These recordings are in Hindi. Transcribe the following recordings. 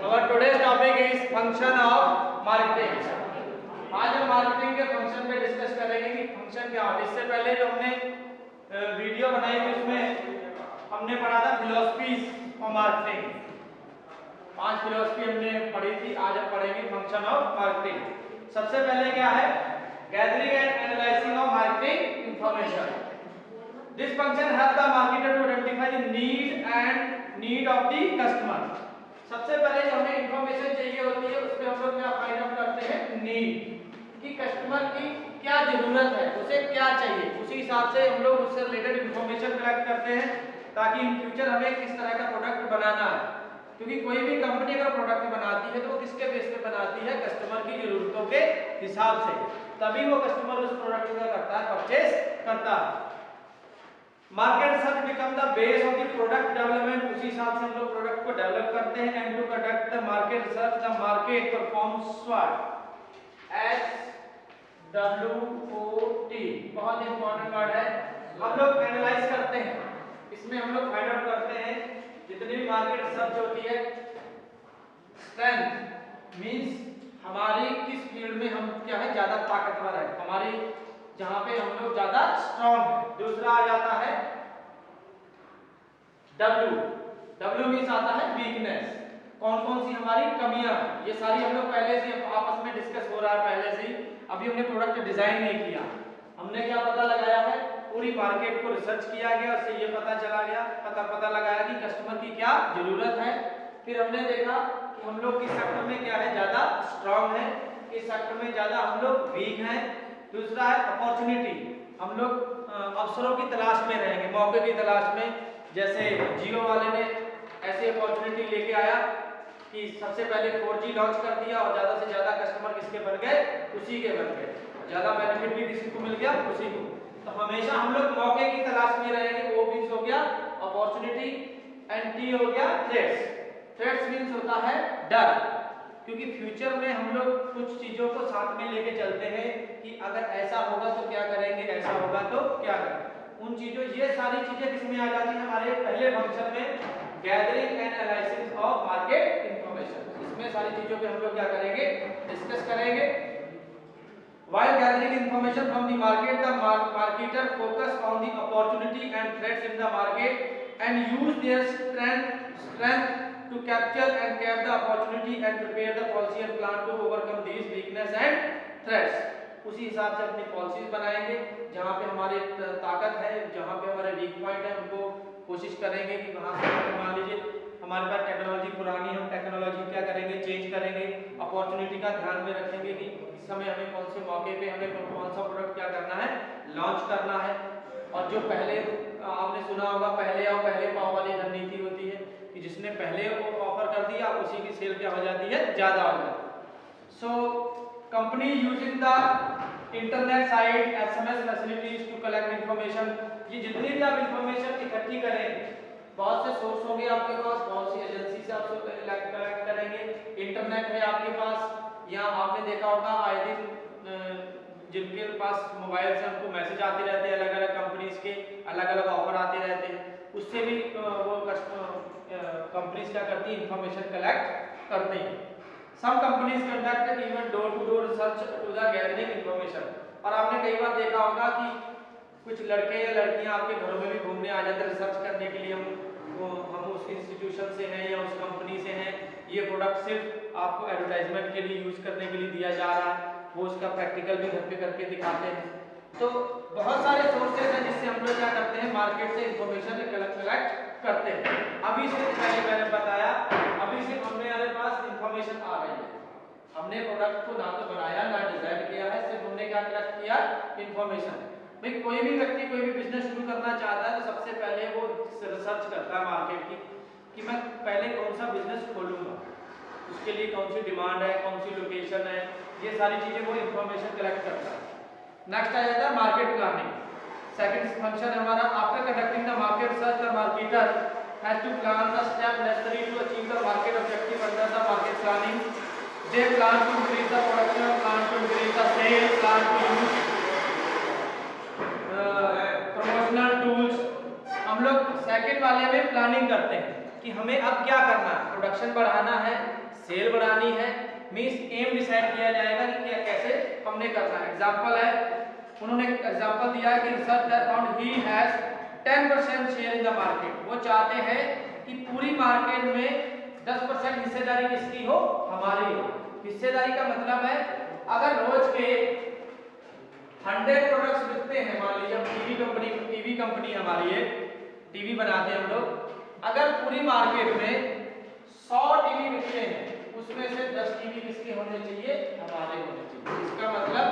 Our today's topic is function of marketing. आज हम मार्केटिंग के फंक्शन पे डिस्कस करेंगे कि फंक्शन क्या होता है। इससे पहले जो हमने वीडियो बनाई थी उसमें हमने पढ़ा था फिलॉसफीज ऑफ मार्केटिंग। 5 फिलॉसफी हमने पढ़ी थी, आज हम पढ़ेंगे फंक्शन ऑफ मार्केटिंग। सबसे पहले क्या है, gathering and analyzing of marketing information. This function help the marketer to identify the need of the customer. सबसे पहले जो हमें इंफॉर्मेशन चाहिए होती है उसमें हम लोग क्या फाइंड आउट करते हैं, नीड, कि कस्टमर की क्या जरूरत है, उसे क्या चाहिए। उसी हिसाब से हम लोग उससे रिलेटेड इंफॉर्मेशन कलेक्ट करते हैं ताकि इन फ्यूचर हमें किस तरह का प्रोडक्ट बनाना है। क्योंकि कोई भी कंपनी अगर प्रोडक्ट बनाती है तो वो किसके बेस पे बनाती है, कस्टमर की जरूरतों के हिसाब से, तभी वो कस्टमर उस प्रोडक्ट का करता है, परचेस करता है। Market research become the base of the product development. उसी हिसाब से हम लोग प्रोडक्ट को डेवलप करते हैं। And to conduct the market research the market performs स्वॉट, SWOT, बहुत इंपॉर्टेंट वर्ड है। हम लोग एनालाइज करते हैं, इसमें हम लोग फाइंड आउट करते हैं जितनी भी मार्केट रिसर्च होती है। स्ट्रेंथ मींस हमारी किस फील्ड में हम क्या है ज्यादा ताकतवर है, हमारी जहां पे हम लोग ज्यादा स्ट्रांग है। दूसरा आ जाता है W मींस आता है वीकनेस, कौन कौन सी हमारी कमियां हैं। ये सारी हम लोग पहले से आपस में डिस्कस हो रहा है पहले से ही, अभी हमने प्रोडक्ट डिजाइन नहीं किया। हमने क्या पता लगाया है, पूरी मार्केट को रिसर्च किया गया, उससे ये पता लगाया कि कस्टमर की क्या जरूरत है। फिर हमने देखा कि हम लोग किस सेक्टर में क्या है ज्यादा स्ट्रांग है, किस सेक्टर में ज्यादा हम लोग वीक हैं। दूसरा है अपॉर्चुनिटी, हम लोग अवसरों की तलाश में रहेंगे, मौके की तलाश में। जैसे जियो वाले ने ऐसी अपॉर्चुनिटी लेके आया कि सबसे पहले 4G लॉन्च कर दिया और ज्यादा से ज्यादा कस्टमर किसके बन गए, उसी के बन गए, ज्यादा बेनिफिट भी किसी को मिल गया, उसी को। तो हमेशा हम लोग मौके की तलाश में रहेंगे। O मींस हो गया अपॉर्चुनिटी, एंड T हो गया थ्रेट्स मींस होता है डर, क्योंकि फ्यूचर में हम लोग कुछ चीजों को साथ में लेके चलते हैं कि अगर ऐसा होगा तो क्या करेंगे, ऐसा होगा तो क्या करेंगे। उन चीजों, ये सारी चीजें किसमें आ जाती हैं, हमारे पहले फंक्शन में, gathering and analysis of market information. इसमें सारी चीजों पे हम लोग क्या करेंगे, डिस्कस करेंगे। While gathering information from the market, the marketer focus on the opportunity and threats in the market and use their strength to capture and cap the opportunity and prepare the policy and plan to overcome these weakness and threats। उसी हिसाब से अपनी पॉलिसीज बनाएंगे, जहाँ पे हमारे ताकत है, जहाँ पे हमारे वीक पॉइंट है, उनको कोशिश करेंगे कि वहाँ से मान लीजिए हमारे पास टेक्नोलॉजी पुरानी है, हम टेक्नोलॉजी क्या करेंगे, चेंज करेंगे। अपॉर्चुनिटी का ध्यान में रखेंगे कि इस समय हमें कौन से मौके पे हमें कौन सा प्रोडक्ट क्या करना है, लॉन्च करना है। और जो पहले आपने सुना होगा, पहले पाव वाली रणनीति होती है कि जिसने पहले ऑफर कर दिया उसी की सेल क्या हो जाती है, ज्यादा हो जाती है। So company using the internet site, SMS facilities to collect information. ये जितनी भी आप इंफॉर्मेशन इकट्ठी करें, बहुत से सोर्स होंगे आपके पास, बहुत सी एजेंसी से आप कलेक्ट करेंगे। इंटरनेट है आपके पास, या आपने देखा होगा आए दिन जिनके पास मोबाइल से हमको मैसेज आते रहते हैं, अलग अलग कंपनीज के अलग अलग ऑफर आते रहते हैं, उससे भी वो कंपनीज क्या करती है, इंफॉर्मेशन कलेक्ट करते हैं। Some companies conduct even door to door research to the gathering information. और आपने कई बार देखा होगा कि कुछ लड़के या लड़कियां आपके घरों में भी घूमने आ जाते हैं रिसर्च करने के लिए, हम उस इंस्टीट्यूशन से हैं या उस कंपनी से हैं, ये प्रोडक्ट सिर्फ आपको एडवर्टाइजमेंट के लिए यूज करने के लिए दिया जा रहा है, वो उसका प्रैक्टिकल भी घर पे करके दिखाते हैं। तो बहुत सारे सोर्सेज हैं जिससे हम लोग क्या करते हैं, मार्केट से इंफॉर्मेशन कलेक्ट करते हैं। अभी सिर्फ मैंने बताया, अभी सिर्फ हमारे पास इंफॉर्मेशन आ रही है, हमने प्रोडक्ट को ना तो बनाया ना डिजाइन किया है, सिर्फ हमने क्या कलेक्ट किया, इंफॉर्मेशन। भाई कोई भी व्यक्ति कोई भी बिजनेस शुरू करना चाहता है तो सबसे पहले वो रिसर्च करता है मार्केट की कि मैं पहले कौन सा बिजनेस खोलूंगा, उसके लिए कौन सी डिमांड है, कौन सी लोकेशन है, ये सारी चीजें वो इंफॉर्मेशन कलेक्ट करता है। नेक्स्ट आ जाता है मार्केट प्लानिंग। सेकंड फंक्शन हमारा, after conducting the market research the marketer has to plan the step necessary to achieve the market objective under the market planning. They plan to increase the production, plan to increase the sale, plan to use promotional tools. हम लोग सेकंड वाले में प्लानिंग करते हैं कि हमें अब क्या करना है, प्रोडक्शन बढ़ाना है, सेल बढ़ानी है, मींस एम डिसाइड किया जाएगा कि क्या कैसे हमने करना है। एग्जांपल है, उन्होंने एग्जांपल दिया कि research that found he has 10% share in the market. वो चाहते हैं कि पूरी मार्केट में 10% हिस्सेदारी किसकी हो, हमारी हो। हिस्सेदारी का मतलब है अगर रोज के 100 प्रोडक्ट्स बिकते हैं, मान लीजिए टीवी कंपनी हमारी है, टीवी बनाते हैं हम लोग, अगर पूरी मार्केट में 100 टीवी बिकते हैं, उसमें से 10 टीवी किसके होने चाहिए, हमारे होने चाहिए। इसका मतलब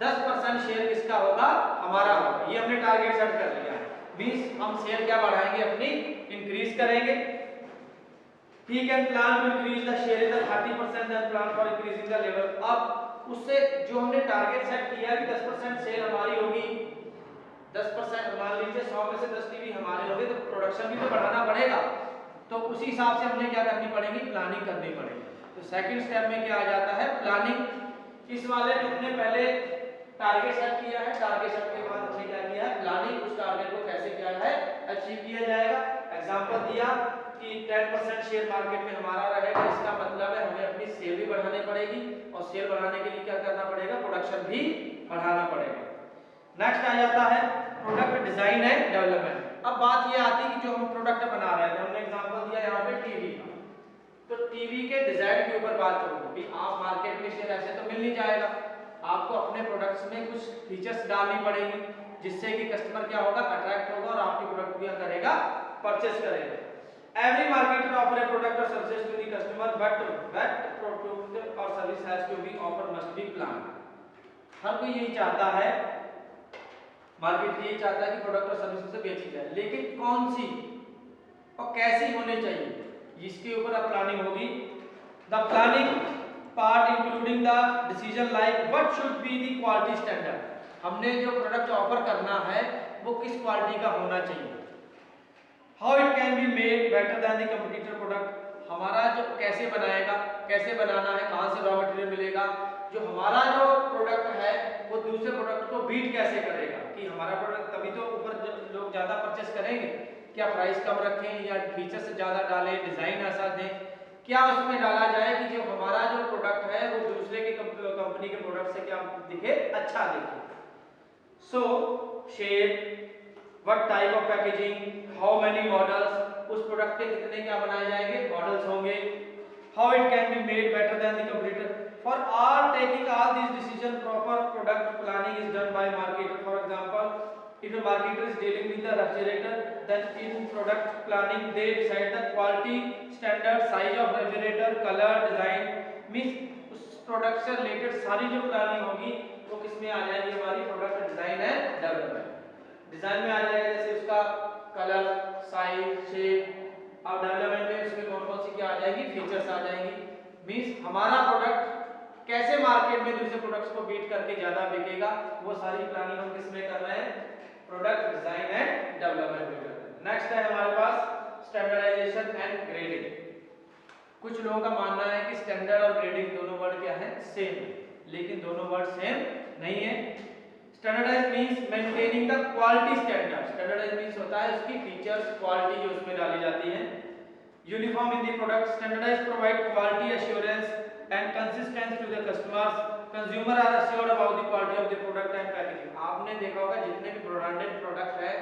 10% शेयर किसका होगा, हमारा होगा। ये हमने टारगेट सेट कर लिया, मींस हम शेयर क्या बढ़ाएंगे, अपनी इंक्रीज करेंगे। He can plan to increase the share in the 30% and plan for increasing the level। अब उससे जो हमने टारगेट सेट किया है कि 10% सेल हमारी होगी, 10% मान लीजिए 100 में से 10 टीवी हमारे होंगे, तो प्रोडक्शन भी तो बढ़ाना पड़ेगा। तो उसी हिसाब से हमने क्या करनी पड़ेगी, प्लानिंग करनी पड़ेगी। तो सेकंड स्टेप में क्या आ जाता है, प्लानिंग। इस वाले में हमने पहले टारगेट सेट किया है, टारगेट सेट के बाद हमने क्या किया है, प्लानिंग। उस टारगेट को कैसे क्या है अचीव किया जाएगा। एग्जांपल दिया कि 10% शेयर मार्केट में हमारा रहेगा, इसका मतलब है हमें अपनी सेल भी बढ़ानी पड़ेगी, और सेल बढ़ाने के लिए क्या करना पड़ेगा, प्रोडक्शन भी बढ़ाना पड़ेगा। नेक्स्ट आ जाता है प्रोडक्ट डिजाइन एंड डेवलपमेंट। अब बात ये आती है कि जो हम प्रोडक्ट बना रहे थे, हमने एग्जांपल दिया यहाँ पे टीवी का, तो टीवी के डिजाइन के ऊपर बात करूंगी। आप मार्केट में शेयर ऐसे तो मिल नहीं जाएगा, आपको अपने प्रोडक्ट्स में कुछ फीचर्स डालनी पड़ेंगी, जिससे कि कस्टमर क्या होगा, अट्रैक्ट होगा और आपके प्रोडक्ट को क्या करेगा, परचेस करेगा। Every marketer offer a product or service to the customer, but that product or service has to be offered must be planned। हर कोई यही चाहता है, मार्केट यही चाहता है कि प्रोडक्ट और सर्विस से बेची जाए, लेकिन कौन सी और कैसी होनी चाहिए, इसके ऊपर अब प्लानिंग होगी। The planning part including the decision like what should be the quality standard. हमने जो प्रोडक्ट ऑफर करना है वो किस क्वालिटी का होना चाहिए। How it can be made better than the competitor product. हमारा जो कैसे बनाएगा, कैसे बनाना है, कहां से रॉ मटेरियल मिलेगा, जो हमारा जो प्रोडक्ट है वो दूसरे प्रोडक्ट को बीट कैसे करेगा, कि हमारा प्रोडक्ट तभी तो ऊपर लोग ज्यादा परचेस करेंगे। क्या प्राइस कम रखें या फीचर से ज्यादा डालें, डिजाइन ऐसा दें, क्या उसमें डाला जाए कि जो हमारा जो प्रोडक्ट है वो दूसरे के कंपनी के प्रोडक्ट से क्या दिखे, अच्छा दिखे। सो shape, what type of packaging, how many models, उस प्रोडक्ट के कितने क्या बनाए जाएंगे, मॉडल्स होंगे। How it can be made better than the competitor. For all taking all this decision proper product planning is done by marketer. For example, if a marketer is dealing with the refrigerator, then in product planning they decide the quality standard, size of refrigerator, color, design, means उस प्रोडक्ट से रिलेटेड सारी जो प्लानिंग होगी वो किसमें आ जाएगी, हमारी product design and development. Design में आ जाएगा जैसे उसका कलर, साइज, शेप, और डेवलपमेंट में उसमें कौन कौन सी क्या आ जाएगी, फीचर्स आ जाएंगी। मींस हमारा प्रोडक्ट कैसे मार्केट में दूसरे प्रोडक्ट्स को बीट करके ज्यादा बिकेगा, वो सारी प्लानिंग हम किसमें कर रहे हैं, प्रोडक्ट डिजाइन एंड डेवलपमेंट में कर रहे हैं। नेक्स्ट है हमारे पास स्टैंडर्डाइजेशन एंड ग्रेडिंग। कुछ लोगों का मानना है कि स्टैंडर्ड और ग्रेडिंग दोनों वर्ड क्या है, सेम है, लेकिन दोनों वर्ड सेम नहीं है। Standardize means maintaining the quality standard. Standardize means होता है उसकी फीचर्स, क्वालिटी जो उसमें डाली जाती है। Uniform in the product, standardize provide quality assurance and consistence to the customers, consumer are assured about the quality of the product and packaging. आपने देखा होगा जितने भी ब्रांडेड प्रोडक्ट है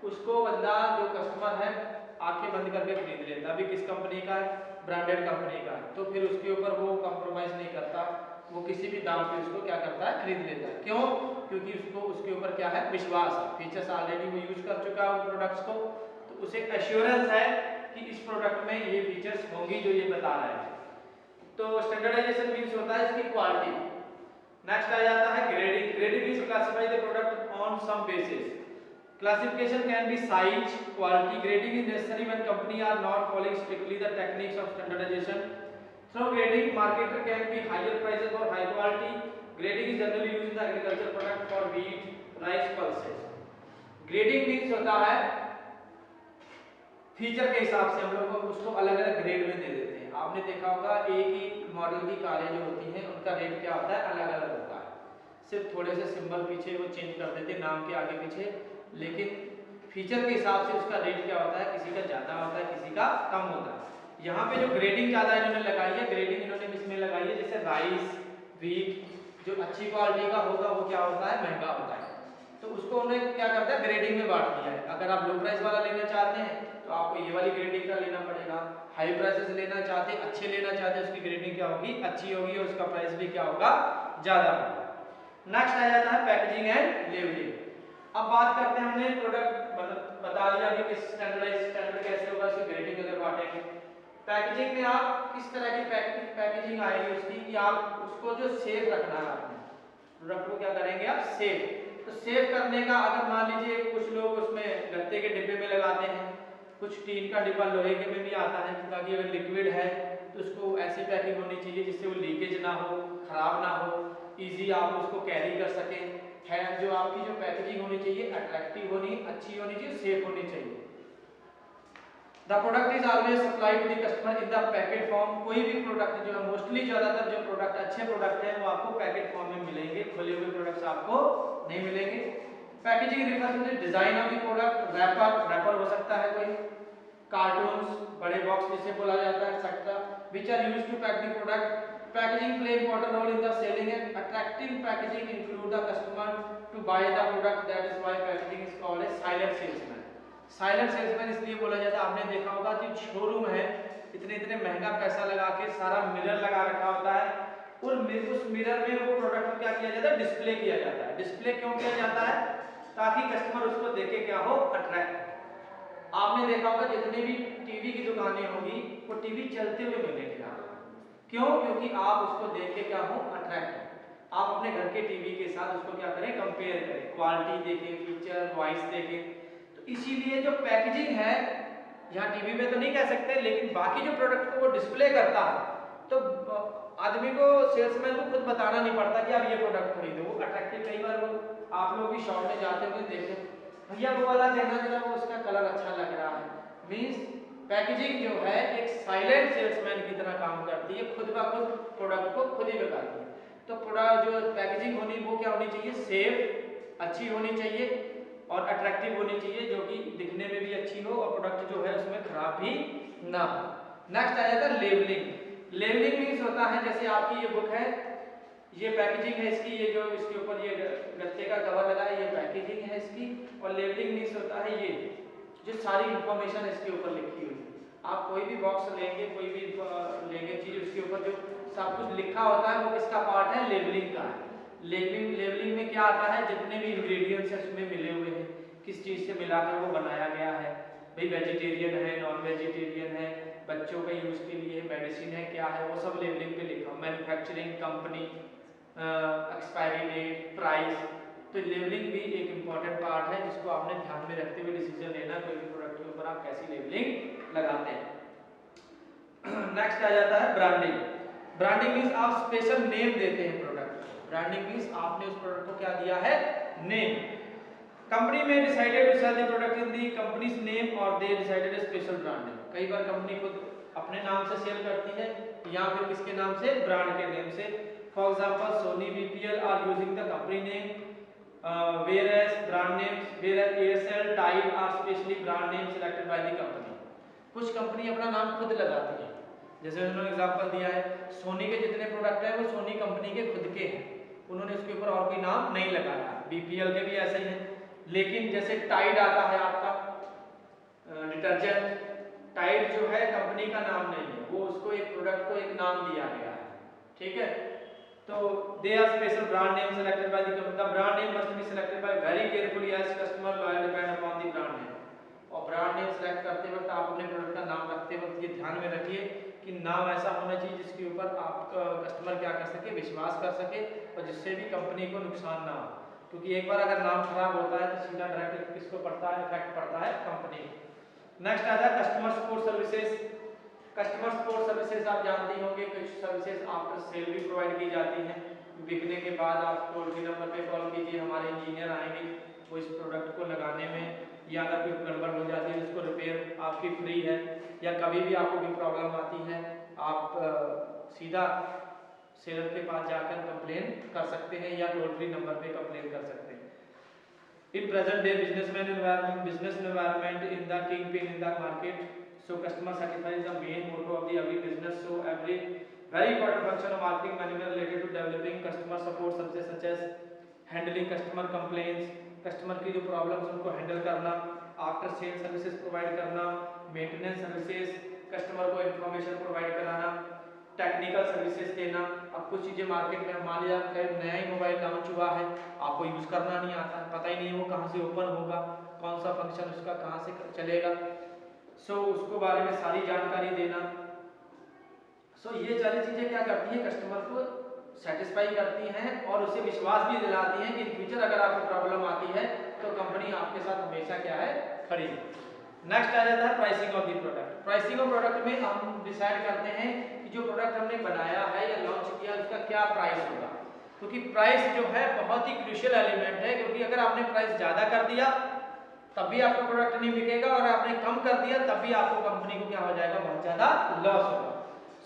उसको बंदा जो कस्टमर है आंखें बंद करके खरीद लेता, अभी किस कंपनी का है, ब्रांडेड कंपनी का है, तो फिर उसके ऊपर वो कॉम्प्रोमाइज नहीं करता, वो किसी भी दाम पे उसको क्या करता है, खरीद लेता है। क्यों? क्योंकि उसको उसके ऊपर क्या है, विश्वास है, फीचर्स ऑलरेडी वो यूज कर चुका है उन प्रोडक्ट्स को, तो उसे एश्योरेंस है कि इस प्रोडक्ट में ये फीचर्स होंगी जो ये बता रहा है। तो स्टैंडर्डाइजेशन मींस होता है इसकी क्वालिटी। नेक्स्ट आ जाता है grading. Grading means classify the product on some basis. Classification can be size, quality. Grading is necessary when company are not following strictly the techniques of standardization. Through grading, marketer can be higher prices for high quality. Grading is generally used in the agriculture product for wheat, rice, pulses. Grading means होता है फीचर के हिसाब से हम लोग उसको अलग अलग ग्रेड में दे देते हैं। आपने देखा होगा एक ही मॉडल की कारें जो होती हैं उनका रेट क्या होता है, अलग अलग होता है, सिर्फ थोड़े से सिंबल पीछे वो चेंज कर देते हैं, नाम के आगे पीछे, लेकिन फीचर के हिसाब से उसका रेट क्या होता है, किसी का ज़्यादा होता है, किसी का कम होता है। यहाँ पे जो ग्रेडिंग ज़्यादा इन्होंने लगाई है, ग्रेडिंग इन्होंने किसमें लगाई है, जैसे राइस, व्हीट जो अच्छी क्वालिटी का होगा वो क्या होता है, महंगा होता है, तो उसको उन्होंने क्या करता है, ग्रेडिंग में बांट दिया है। अगर आप लो प्राइस वाला लेना चाहते हैं तो आपको ये वाली ग्रेडिंग का लेना पड़ेगा, हाई प्राइसेस लेना चाहते हैं, अच्छे लेना चाहते हैं, उसकी ग्रेडिंग क्या होगी, अच्छी होगी और उसका प्राइस भी क्या होगा, ज़्यादा होगा। नेक्स्ट आ जाता है पैकेजिंग एंड लेबलिंग। अब बात करते हैं, हमने प्रोडक्ट मतलब बता दिया कि किस स्टैंडर्ड कैसे होगा, उसकी ग्रेडिंग अगर बांटेंगे। पैकेजिंग में आप किस तरह की पैकेजिंग आएगी उसकी, कि आप उसको जो सेफ रखना है, आपने प्रोडक्ट को क्या करेंगे आप सेफ, तो सेव करने का अगर मान लीजिए कुछ लोग उसमें गत्ते के डिब्बे में लगाते हैं, कुछ टीन का डिब्बा लोहे के में भी आता है, ताकि अगर लिक्विड है तो उसको ऐसी पैकिंग होनी चाहिए जिससे वो लीकेज ना हो, खराब ना हो, इजी आप उसको कैरी कर सकें। है जो आपकी जो पैकेजिंग होनी चाहिए अट्रैक्टिव होनी, अच्छी होनी चाहिए, सेफ होनी चाहिए। The product is always supply to the customer in the packet form. कोई भी प्रोडक्ट जो है, मोस्टली ज्यादातर जो प्रोडक्ट अच्छे प्रोडक्ट हैं वो आपको पैकेट फॉर्म में मिलेंगे, खुले हुए प्रोडक्ट्स आपको नहीं मिलेंगे। Packaging refers to the design of the product, wrapper हो सकता है कोई, कार्टून्स, बड़े बॉक्स जिसे बोला जाता है etcetera, which are used to pack the product. Packaging play important role in the selling and attractive packaging include the customer to buy the product, that is why packaging is called a silent salesman. Silent salesman इसलिए बोला जाता है, आपने देखा होगा कि शोरूम है, इतने इतने महंगा पैसा लगा के सारा मिरर लगा रखा होता है, और उस मिरर में वो प्रोडक्ट को क्या किया जाता है, डिस्प्ले किया जाता है। डिस्प्ले क्यों किया जाता है, ताकि कस्टमर उसको देखे क्या हो, अट्रैक्ट। आपने देखा होगा जितने भी टीवी की दुकानें होंगी वो टीवी चलते हुए मिलेंगे आपको, क्यों, क्योंकि आप उसको देख के क्या हो, अट्रैक्ट। आप अपने घर के टीवी के साथ उसको क्या करें, कंपेयर करें, क्वालिटी देखें, फीचर, वॉइस देखें। तो इसीलिए जो पैकेजिंग है, यहाँ टीवी में तो नहीं कह सकते, लेकिन बाकी जो प्रोडक्ट को वो डिस्प्ले करता है, तो आदमी को, सेल्समैन को खुद बताना नहीं पड़ता कि आप ये प्रोडक्ट खरीदो, वो अट्रैक्टिव। कई बार वो आप लोग भी शॉप में जाते हुए देखते, भैया वो वाला देना जरा, वो उसका कलर अच्छा लग रहा है। मींस पैकेजिंग जो है एक साइलेंट सेल्समैन की तरह काम करती है, खुद ब खुद प्रोडक्ट को खुद ही बताती है। तो प्रोडक्ट जो पैकेजिंग होनी वो क्या होनी चाहिए, सेफ, अच्छी होनी चाहिए और अट्रैक्टिव होनी चाहिए, जो कि दिखने में भी अच्छी हो और प्रोडक्ट जो है उसमें खराब भी ना हो। नेक्स्ट आ जाता है लेबलिंग। लेबलिंग मींस होता है, जैसे आपकी ये बुक है, ये पैकेजिंग है इसकी, ये जो इसके ऊपर ये गत्ते का कवर लगा है, ये पैकेजिंग है इसकी, और लेबलिंग मींस होता है ये जो सारी इंफॉर्मेशन इसके ऊपर लिखी हुई है। आप कोई भी बॉक्स लेंगे, कोई भी लेंगे चीज, उसके ऊपर जो सब कुछ लिखा होता है वो किसका पार्ट है, लेबलिंग का है। लेबलिंग में क्या आता है, जितने भी इंग्रेडिएंट्स हैं उसमें मिले हुए हैं, किस चीज से मिलाकर वो बनाया गया है, भाई वेजिटेरियन है, नॉन वेजिटेरियन है, बच्चों के यूज के लिए मेडिसिन है, क्या है, वो सब लेबलिंग पे लिखा, manufacturing company, expiry date, price. तो लेबलिंग भी एक इम्पॉर्टेंट पार्ट है जिसको आपने ध्यान में रखते हुए डिसीजन लेना, कोई भी प्रोडक्ट के ऊपर आप कैसी लेबलिंग लगाते हैं। नेक्स्ट आ जाता है ब्रांडिंग। ब्रांडिंग मींस आप स्पेशल नेम देते हैं प्रोडक्ट। ब्रांडिंग मींस आपने उस प्रोडक्ट को क्या दिया है, नेम। कंपनी में decided to sell the product in the company's name और they decided a special branding. कई बार कंपनी खुद अपने नाम से सेल करती है या फिर किसके नाम से, ब्रांड के नेम से। For example Sony BPL are using the company name, whereas brand names, whereas Aircel, Tide are specially brand names selected by the company। कुछ कंपनी अपना नाम खुद लगाती है, जैसे उन्होंने एग्जांपल दिया है, सोनी के जितने प्रोडक्ट हैं वो सोनी कंपनी के खुद के हैं, उन्होंने उसके ऊपर और कोई नाम नहीं लगाया। बीपीएल के भी ऐसे ही हैं। लेकिन जैसे टाइड आता है आपका डिटर्जेंट, टाइड जो है कंपनी का नाम नहीं है, वो उसको एक प्रोडक्ट को एक नाम दिया गया है, ठीक है। तो they are special brand name selected by the company। The brand name must be selected by very carefully as customer loyal depend upon the brand name। और ब्रांड नेम सेलेक्ट करते वक्त आप अपने प्रोडक्ट का नाम रखते वक्त ये ध्यान में रखिए कि नाम ऐसा होना चाहिए जिसके ऊपर आपका कस्टमर क्या कर सके, विश्वास कर सके, और जिससे भी कंपनी को नुकसान ना हो, क्योंकि एक बार अगर नाम खराब होता है तो सीधा डायरेक्ट किसको पड़ता है, इफेक्ट पड़ता है कंपनी। नेक्स्ट आता है customer support services. Customer support services आप जानते होंगे, कुछ सर्विसेज आफ्टर सेल भी प्रोवाइड की जाती हैं। बिकने के बाद आप टोल फ्री नंबर पे कॉल कीजिए, हमारे इंजीनियर आएंगे वो इस प्रोडक्ट को लगाने में, या अगर कोई गड़बड़ हो जाती है उसको रिपेयर आपकी फ्री है, या कभी भी आपको कोई प्रॉब्लम आती है आप सीधा सेलर के पास जाकर कंप्लेन कर सकते हैं या टोल फ्री नंबर पे कंप्लेन कर सकते हैं। In present day business environment in the king pin in the market, So customer satisfaction is the main motto of the every business. So every very important function of marketing management related to developing customer support services such as handling customer complaints, customer की जो प्रॉब्लम्स उनको हैंडल करना, आफ्टर सेल सर्विसेज प्रोवाइड करना, मेंटेनेंस सर्विसेज, कस्टमर को इन्फॉर्मेशन प्रोवाइड कराना, टेक्निकल सर्विसेज देना। अब कुछ चीज़ें मार्केट में मान लिया नया ही मोबाइल लॉन्च हुआ है, आपको यूज़ करना नहीं आता है, पता ही नहीं है वो कहाँ से ओपन होगा, कौन सा फंक्शन उसका कहाँ से चलेगा, सो उसको बारे में सारी जानकारी देना। सो ये सारी चीज़ें क्या करती हैं, कस्टमर को सेटिस्फाई करती हैं और उसे विश्वास भी दिलाती हैं कि इन फ्यूचर अगर आपको प्रॉब्लम आती है तो कंपनी आपके साथ हमेशा क्या है, खड़ी है। नेक्स्ट आ जाता है pricing of the product. Pricing of product में हम डिसाइड करते हैं कि जो प्रोडक्ट हमने बनाया है या लॉन्च किया उसका क्या प्राइस होगा, क्योंकि प्राइस जो है बहुत ही क्रूशियल एलिमेंट है, क्योंकि अगर आपने प्राइस ज़्यादा कर दिया तब भी आपका प्रोडक्ट नहीं बिकेगा और आपने कम कर दिया तब भी आपको कंपनी को क्या हो जाएगा, बहुत ज़्यादा लॉस होगा।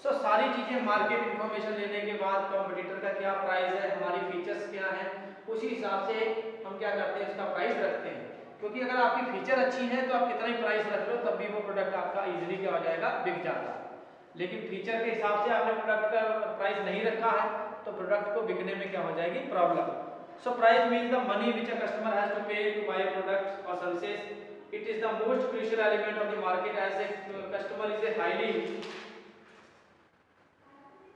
सो सारी चीज़ें मार्केट इन्फॉर्मेशन लेने के बाद कंपटीटर का क्या प्राइस है, हमारी फीचर्स क्या हैं, उसी हिसाब से हम क्या करते हैं, उसका प्राइस रखते हैं। क्योंकि अगर आपकी फीचर अच्छी है तो आप कितना ही प्राइस रख लो तब भी वो प्रोडक्ट आपका इजीली क्या हो जाएगा, बिक जाता है। लेकिन फीचर के हिसाब से आपने प्रोडक्ट का प्राइस नहीं रखा है तो प्रोडक्ट को बिकने में क्या हो जाएगी, problem. So price means the money which a customer has to pay to buy products और services. It is the most crucial element of the market as a customer is a highly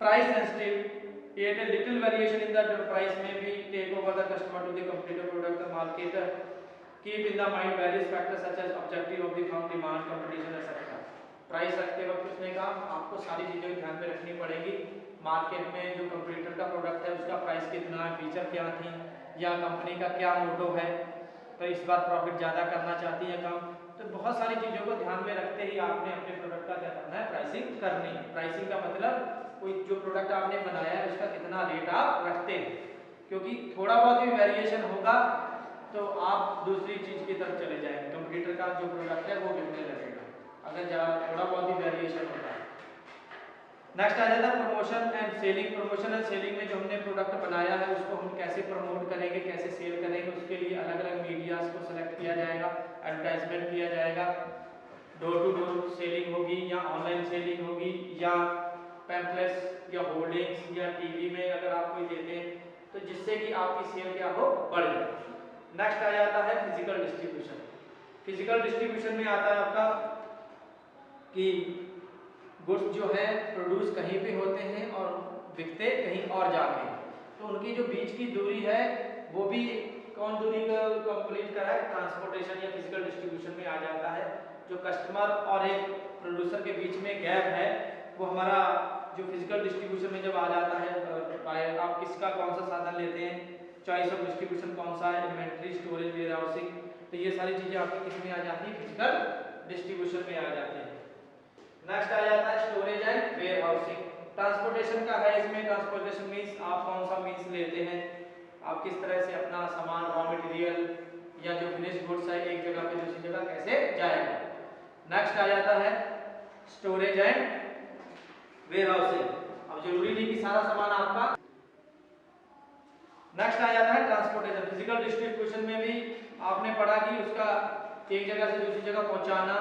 price sensitive, yet a little variation in the price may be take over the customer to the competitor product. The market keep in the mind various factors such as objective of the firm, demand, competition, etc. Price रखते वक्त उसने कहा आपको सारी चीज़ें ध्यान में रखनी पड़ेगी। मार्केट में जो कंपटीटर का प्रोडक्ट है उसका प्राइस कितना है, फीचर क्या थी, या कंपनी का क्या मोटो है, तो इस बार प्रॉफिट ज़्यादा करना चाहती है कम, तो बहुत सारी चीज़ों को ध्यान में रखते ही आपने अपने प्रोडक्ट का क्या करना है, प्राइसिंग करनी है। प्राइसिंग का मतलब कोई जो प्रोडक्ट आपने बनाया है उसका कितना रेट आप रखते हैं, क्योंकि थोड़ा बहुत भी वेरिएशन होगा तो आप दूसरी चीज़ की तरफ चले जाएंगे, कंपटीटर का जो प्रोडक्ट है वो बिकने लगेगा अगर थोड़ा बहुत भी वेरिएशन होगा। नेक्स्ट आ जाता है promotion and selling. Promotion and selling में जो हमने प्रोडक्ट बनाया है उसको हम कैसे प्रमोट करेंगे, कैसे सेल करेंगे, उसके लिए अलग अलग मीडियाज को सेलेक्ट किया जाएगा, एडवर्टाइजमेंट किया जाएगा, डोर टू डोर सेलिंग होगी या ऑनलाइन सेलिंग होगी या पैम्पलेट्स या होर्डिंग्स या टीवी में अगर आप कोई देते हैं तो जिससे कि आपकी सेल क्या हो, बढ़ जाए। नेक्स्ट आ जाता है फिजिकल डिस्ट्रीब्यूशन। फिजिकल डिस्ट्रीब्यूशन में आता है आपका कि गुड्स जो है प्रोड्यूस कहीं पे होते हैं और बिकते कहीं और जाके, तो उनकी जो बीच की दूरी है वो भी कौन दूरी का कंप्लीट करा है, ट्रांसपोर्टेशन या फिजिकल डिस्ट्रीब्यूशन में आ जाता है। जो कस्टमर और एक प्रोड्यूसर के बीच में गैप है वो हमारा जो फिजिकल डिस्ट्रीब्यूशन में जब आ जाता है, आप किसका कौन सा साधन लेते हैं, चॉइस ऑफ डिस्ट्रीब्यूशन कौन सा है, इन्वेंट्री, स्टोरेज, वेयर हाउसिंग, तो ये सारी चीज़ें आपकी किस में आ जाती है, फिजिकल डिस्ट्रीब्यूशन में आ जाती है। नेक्स्ट आ जाता है storage and warehousing. Transportation का है, इसमें ट्रांसपोर्टेशन मीन्स आप कौन सा मीन्स लेते हैं, आप किस तरह से अपना सामान, रॉ मटेरियल या जो फिनिश गुड्स है एक जगह पे दूसरी जगह कैसे जाएगा। नेक्स्ट आ जाता है स्टोरेज एंड वेयर हाउसिंग। अब जरूरी नहीं कि सारा सामान आपका। नेक्स्ट आ जाता है ट्रांसपोर्टेशन। फिजिकल डिस्ट्रीब्यूशन में भी आपने पढ़ा कि उसका एक जगह से दूसरी जगह पहुंचाना,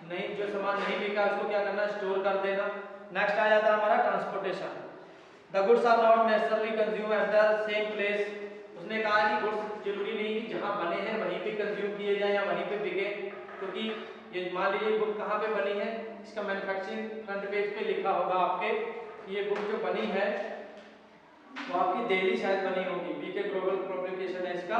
नहीं जो सामान नहीं बिका उसको क्या करना, स्टोर कर देना। नेक्स्ट आ जाता है हमारा transportation. The goods are not necessarily consume at the same place. उसने कहा कि गुड्स जरूरी नहीं कि जहां बने हैं वहीं पे कंज्यूम किए जाएं या वहीं पे बिके, क्योंकि ये मान लीजिए बुक कहाँ पे बनी है, इसका मैन्युफैक्चरिंग फ्रंट पेज पे लिखा होगा आपके, ये बुक जो बनी है वो आपकी दिल्ली शायद बनी होगी, बीके ग्लोबल पब्लिकेशन है इसका।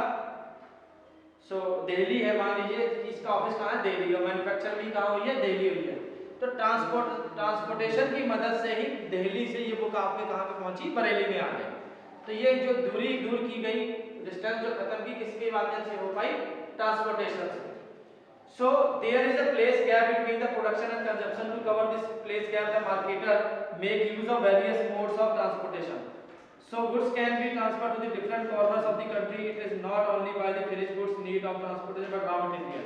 सो दिल्ली है, मान लीजिए इसका ऑफिस कहाँ है, दिल्ली, और मैन्युफैक्चर भी कहाँ हुई है, दिल्ली हुई है। तो ट्रांसपोर्टेशन की मदद से ही दिल्ली से ये बुक आपके कहाँ पे पहुंची, बरेली में आ गई। तो ये जो दूरी दूर की गई, डिस्टेंस जो खत्म की, किसके माध्यम से हो पाई, ट्रांसपोर्टेशन से। So there is a place gap between the production and consumption. To cover this place gap, the marketer make use of various modes of transportation. So goods can be transferred to the different corners of the country. It is not only by the finished goods need of transportation but raw material.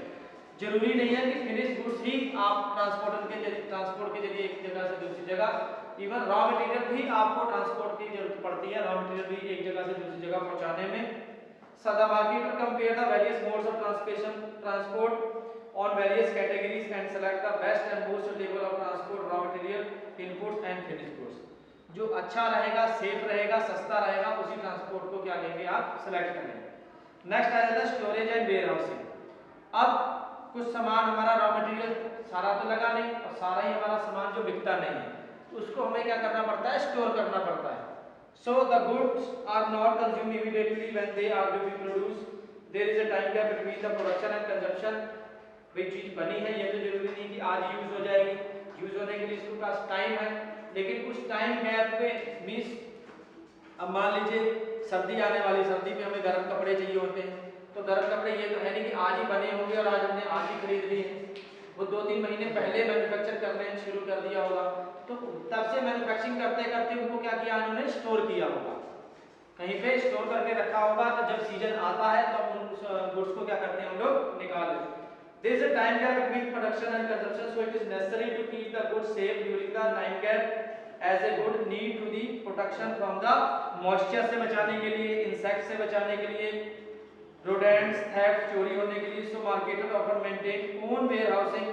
जरूरी नहीं है कि फिनिश गुड्स ही आप ट्रांसपोर्ट के जरिए एक जगह से दूसरी जगह, इवन रॉ मटेरियल भी आपको ट्रांसपोर्ट की जरूरत पड़ती है, रॉ मटेरियल भी एक जगह से दूसरी जगह पहुंचाने में। So the marketer compare the various modes of transportation, transport on various categories and select the best and most suitable of transport raw material inputs and finished goods. जो अच्छा रहेगा, सेफ रहेगा, सस्ता रहेगा, उसी ट्रांसपोर्ट को क्या लेंगे आप, सेलेक्ट करेंगे। नेक्स्ट आ जाता है स्टोरेज एंड वेयर हाउसिंग। अब कुछ सामान हमारा रॉ मटेरियल सारा तो लगा नहीं और सारा ही हमारा सामान जो बिकता नहीं है, तो उसको हमें क्या करना पड़ता है, स्टोर करना पड़ता है। So the goods are not consumed immediately when they are to be produced. There is a time gap between the production and consumption. कोई चीज बनी है, ये तो जरूरी नहीं कि आज यूज हो जाएगी, यूज होने के लिए इसके पास टाइम है, लेकिन उस टाइम गैप पे मींस अब मान लीजिए सर्दी आने वाली, सर्दी में हमें गर्म कपड़े चाहिए होते हैं, तो गर्म कपड़े ये तो है नहीं कि आज ही बने होंगे और आज हमने आज ही खरीद लिए हैं, वो 2-3 महीने पहले मैन्युफैक्चर करने शुरू कर दिया होगा, तो तब से मैन्युफैक्चरिंग करते करते उनको क्या किया, उन्होंने स्टोर किया होगा, कहीं पे स्टोर करके रखा होगा, तो जब सीजन आता है तो उन गुड्स को क्या करते हैं हम लोग, निकाल लेते हैं। There is a time gap between production and consumption, so it is necessary to keep the goods safe during the time gap, as a good need to the protection from the moisture से बचाने के लिए, insects से बचाने के लिए, rodents, theft, चोरी होने के लिए, so marketers often maintain own warehousing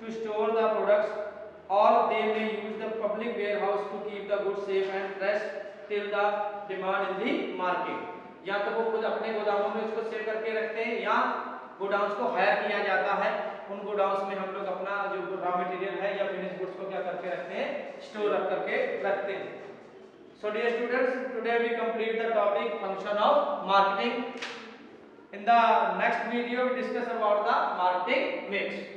to store the products, or they may use the public warehouse to keep the goods safe and fresh till the demand in the market. या तो वो खुद अपने गोदामों में इसको सेव करके रखते हैं, या गोडाउन्स को हायर किया जाता है, उन गोडाउन्स में हम लोग अपना जो रॉ मटेरियल है या फिनिश गुड्स को क्या करके रखते हैं, स्टोर रख करके रखते हैं। So dear students, today we complete the topic function of marketing. In the next video we discuss about the marketing mix.